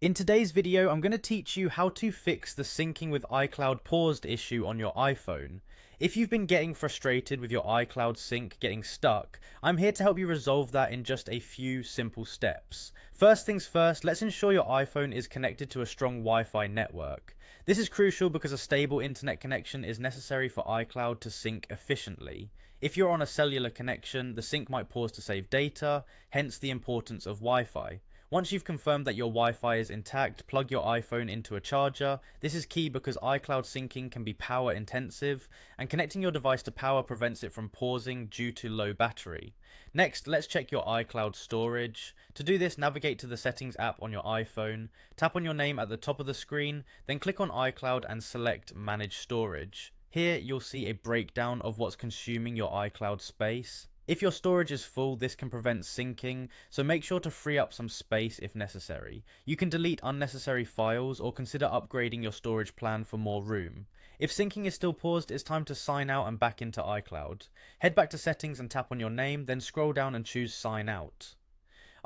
In today's video, I'm going to teach you how to fix the syncing with iCloud paused issue on your iPhone. If you've been getting frustrated with your iCloud sync getting stuck, I'm here to help you resolve that in just a few simple steps. First things first, let's ensure your iPhone is connected to a strong Wi-Fi network. This is crucial because a stable internet connection is necessary for iCloud to sync efficiently. If you're on a cellular connection, the sync might pause to save data, hence the importance of Wi-Fi. Once you've confirmed that your Wi-Fi is intact, plug your iPhone into a charger. This is key because iCloud syncing can be power intensive, and connecting your device to power prevents it from pausing due to low battery. Next, let's check your iCloud storage. To do this, navigate to the Settings app on your iPhone, tap on your name at the top of the screen, then click on iCloud and select Manage Storage. Here, you'll see a breakdown of what's consuming your iCloud space. If your storage is full, this can prevent syncing, so make sure to free up some space if necessary. You can delete unnecessary files or consider upgrading your storage plan for more room. If syncing is still paused, it's time to sign out and back into iCloud. Head back to Settings and tap on your name, then scroll down and choose Sign Out.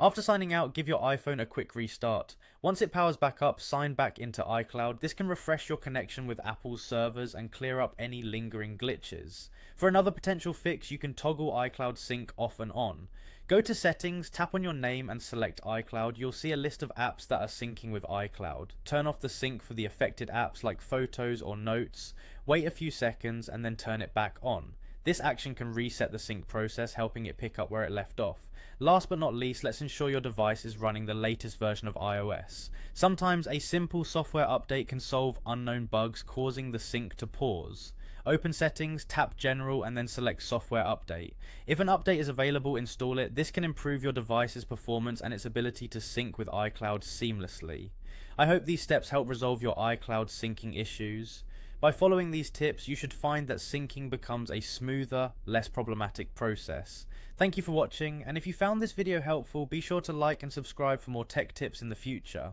After signing out, give your iPhone a quick restart. Once it powers back up, sign back into iCloud. This can refresh your connection with Apple's servers and clear up any lingering glitches. For another potential fix, you can toggle iCloud sync off and on. Go to Settings, tap on your name and select iCloud. You'll see a list of apps that are syncing with iCloud. Turn off the sync for the affected apps like Photos or Notes. Wait a few seconds and then turn it back on. This action can reset the sync process, helping it pick up where it left off. Last but not least, let's ensure your device is running the latest version of iOS. Sometimes a simple software update can solve unknown bugs causing the sync to pause. Open Settings, tap General and then select Software Update. If an update is available, install it. This can improve your device's performance and its ability to sync with iCloud seamlessly. I hope these steps help resolve your iCloud syncing issues. By following these tips, you should find that syncing becomes a smoother, less problematic process. Thank you for watching, and if you found this video helpful, be sure to like and subscribe for more tech tips in the future.